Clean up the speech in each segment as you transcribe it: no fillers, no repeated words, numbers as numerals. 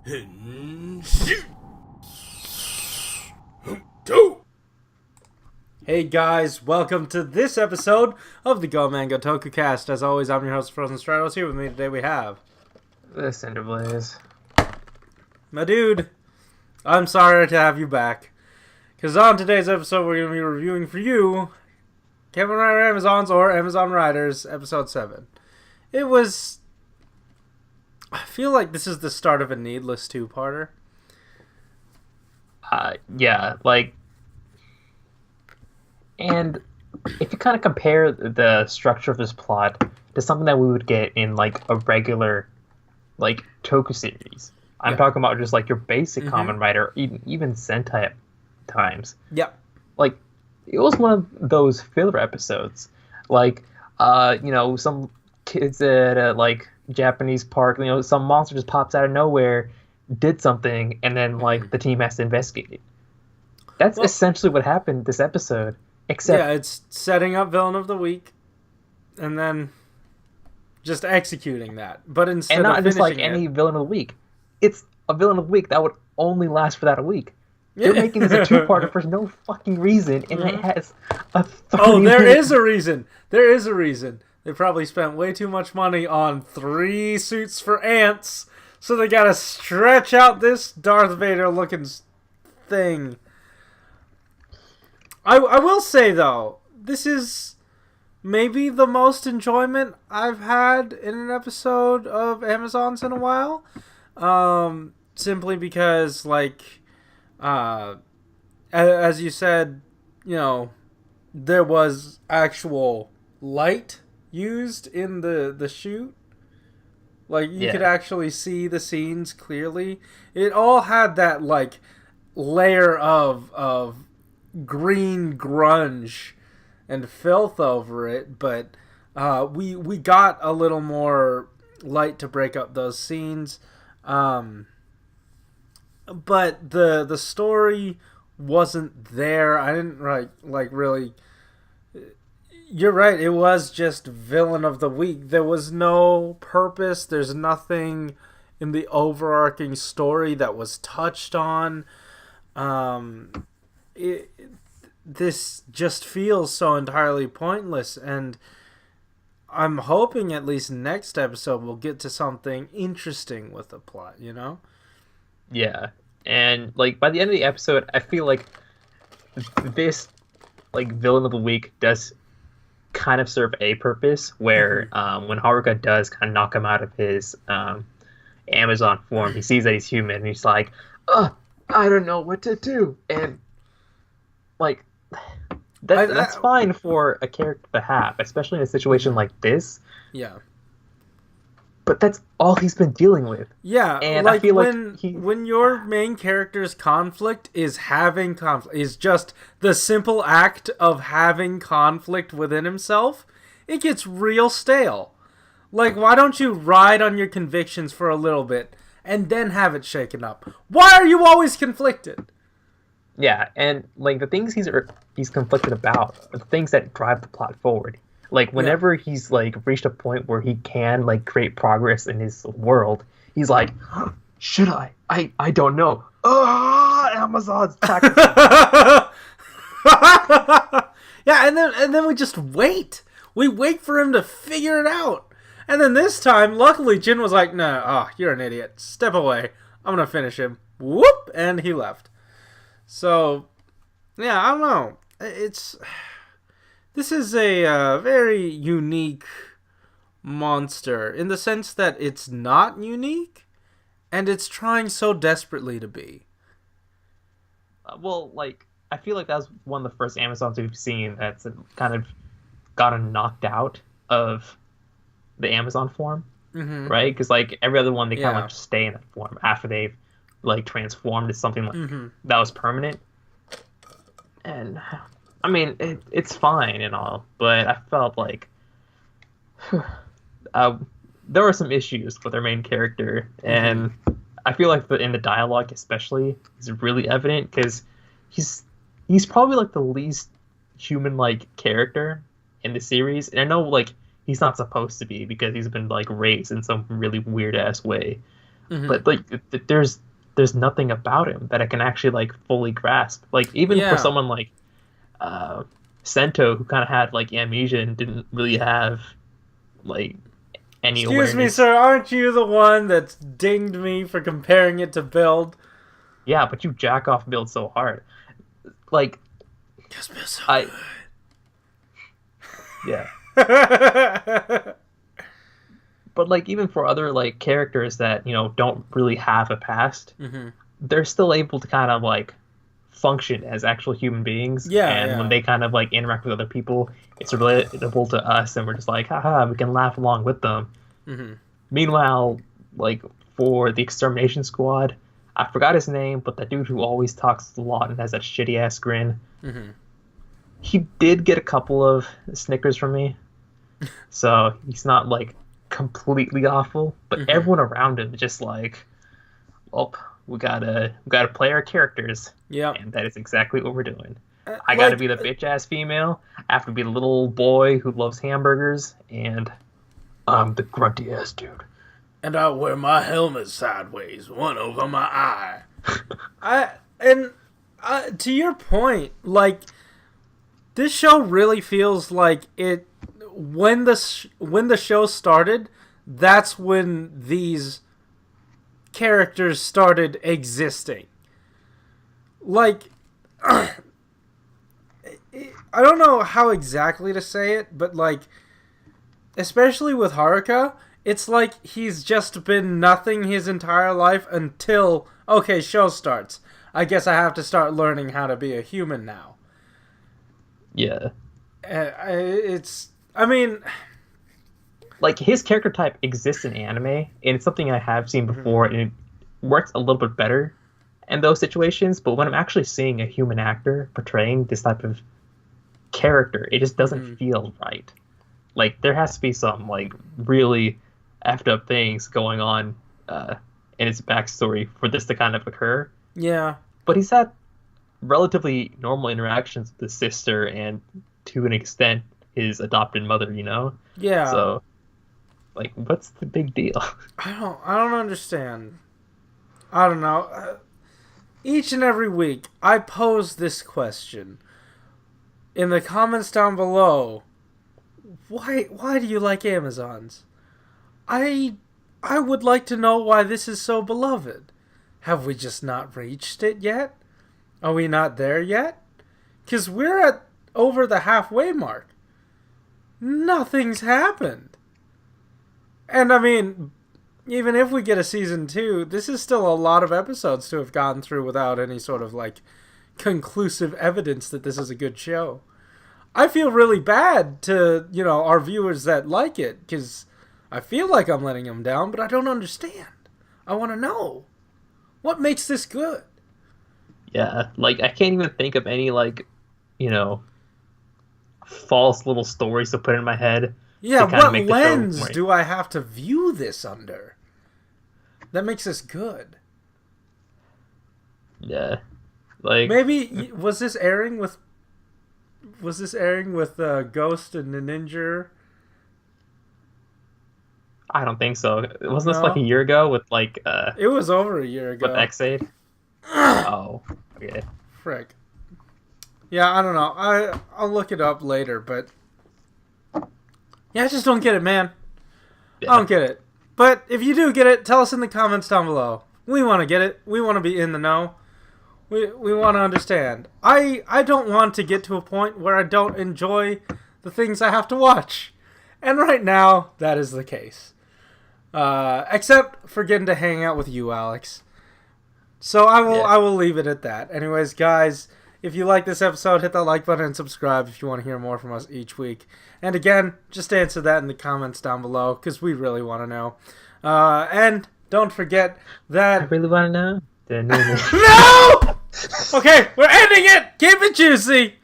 Hey guys, welcome to this episode of the AniMango TokuCast. As always, I'm your host, Frozen Stratos. Here with me today we have... the Cinder Blaze. My dude, I'm sorry to have you back. Because on today's episode, we're going to be reviewing for you Kamen Rider Amazons or Amazon Riders, episode 7. It was... I feel like this is the start of a needless two-parter. Yeah, like... And if you kind of compare the structure of this plot to something that we would get in, like, a regular, like, Toku series. I'm talking about just, like, your basic Kamen Rider, even Sentai at times. Yep. Like, it was one of those filler episodes. Like, some kids at a, like, Japanese park, some monster just pops out of nowhere, did something, and then, like, the team has to investigate it. That's essentially what happened this episode. Except, yeah, it's setting up Villain of the Week, and then just executing that. But instead and not of just like finishing any Villain of the Week, it's a Villain of the Week that would only last for that a week. They're making this a two-parter for no fucking reason, and it has a 30 there is a reason. There is a reason. They probably spent way too much money on 3 suits for ants, so they gotta stretch out this Darth Vader-looking thing. I will say, though, this is maybe the most enjoyment I've had in an episode of Amazons in a while. Simply because, like, as you said, there was actual light used in the shoot. Like, you could actually see the scenes clearly. It all had that, like, layer of green grunge and filth over it, but we got a little more light to break up those scenes. But the story wasn't there. I didn't like really. You're right. It was just Villain of the Week. There was no purpose. There's nothing in the overarching story that was touched on. This just feels so entirely pointless, and I'm hoping at least next episode we'll get to something interesting with the plot, Yeah, and, like, by the end of the episode, I feel like this, like, Villain of the Week does kind of serve a purpose, where when Haruka does kind of knock him out of his Amazon form, he sees that he's human, and he's like, I don't know what to do, and like, that's fine for a character to have, especially in a situation like this. Yeah. But that's all he's been dealing with. Yeah, and like, I feel when your main character's conflict is having conflict, is just the simple act of having conflict within himself, it gets real stale. Like, why don't you ride on your convictions for a little bit and then have it shaken up? Why are you always conflicted? Yeah, and, like, the things he's conflicted about are the things that drive the plot forward. Like, whenever he's, like, reached a point where he can, like, create progress in his world, he's like, should I? I don't know. Amazon's attacking. Yeah, and then we just wait. We wait for him to figure it out. And then this time, luckily, Jin was like, no, you're an idiot. Step away. I'm going to finish him. Whoop! And he left. So, yeah, I don't know. This is a very unique monster in the sense that it's not unique, and it's trying so desperately to be. Well, like, I feel like that was one of the first Amazons we've seen that's kind of gotten knocked out of the Amazon form, right? Because, like, every other one, they kind of, like, just stay in that form after they've, like, transformed to something like that was permanent. And I mean, it's fine and all, but I felt like there were some issues with our main character, and I feel like in the dialogue especially is really evident, because he's probably, like, the least human-like character in the series, and I know, like, he's not supposed to be, because he's been, like, raised in some really weird-ass way. but like there's nothing about him that I can actually like fully grasp. Like even for Yeah. someone like Sento, who kind of had like amnesia and didn't really have like any Excuse me, awareness. sir, aren't you the one that's dinged me for comparing it to Build? Yeah, but you jack off build so hard. Like Because Build's so I yeah. good. But like even for other like characters that, don't really have a past, Mm-hmm. they're still able to kind of like function as actual human beings. Yeah, And when yeah. they kind of like interact with other people, it's relatable to us and we're just like, haha, we can laugh along with them. Mm-hmm. Meanwhile, like for the extermination squad, I forgot his name, but that dude who always talks a lot and has that shitty ass grin, Mm-hmm. he did get a couple of Snickers from me. So he's not like completely awful, but Mm-hmm. everyone around him is just like, well, we gotta play our characters, Yep. and that is exactly what we're doing. I gotta Like, be the bitch ass female. I have to be the little boy who loves hamburgers, and I'm the grunty ass dude. and I wear my helmet sideways, one over my eye. To your point, like this show really feels like it when the show started. That's when these characters started existing. Like, I don't know how exactly to say it, but like, especially with Haruka, it's like he's just been nothing his entire life until, okay, show starts. I guess I have to start learning how to be a human now. Yeah, I mean, like his character type exists in anime, and it's something I have seen before, and it works a little bit better in those situations. But when I'm actually seeing a human actor portraying this type of character, it just doesn't feel right. Like there has to be some like really effed up things going on in his backstory for this to kind of occur. yeah. But he's had relatively normal interactions with his sister and to an extent his adopted mother. Yeah. So like what's the big deal? I don't understand. I don't know. Each and every week, I pose this question in the comments down below. Why do you like Amazons? I would like to know why this is so beloved. Have we just not reached it yet? Are we not there yet? 'Cause we're at over the halfway mark. Nothing's happened. And I mean, even if we get a season 2, this is still a lot of episodes to have gone through without any sort of like conclusive evidence that this is a good show. I feel really bad to, our viewers that like it, because I feel like I'm letting them down, but I don't understand. I want to know. What makes this good? Yeah, like I can't even think of any like, false little stories to put in my head Yeah, to kind of what make the show lens more. do I have to view this under? That makes this good. Yeah, like Maybe was this airing with Ghost and the Ninja? I don't think so. Wasn't this like a No, year ago with like it was over a year with ago. X8? Oh, okay. Frick. Yeah, I don't know. I'll look it up later, but yeah, I just don't get it, man. I Yeah. don't get it. But if you do get it, tell us in the comments down below. We want to get it. We want to be in the know. We want to understand. I don't want to get to a point where I don't enjoy the things I have to watch. And right now, that is the case. Except for getting to hang out with you, Alex. So I will leave it at that. Anyways, guys, if you like this episode, hit that like button and subscribe if you want to hear more from us each week. And again, just answer that in the comments down below, because we really want to know. And don't forget I that... really want to know. No! Okay, we're ending it! Keep it juicy!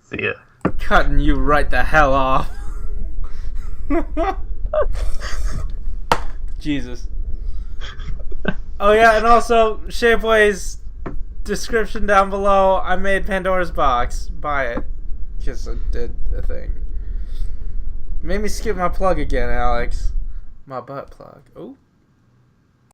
See ya. Cutting you right the hell off. Jesus. Oh yeah, and also Shapeways description down below. I made Pandora's Box. Buy it. Just did a thing. Made me skip my plug again, Alex. My butt plug. Oh.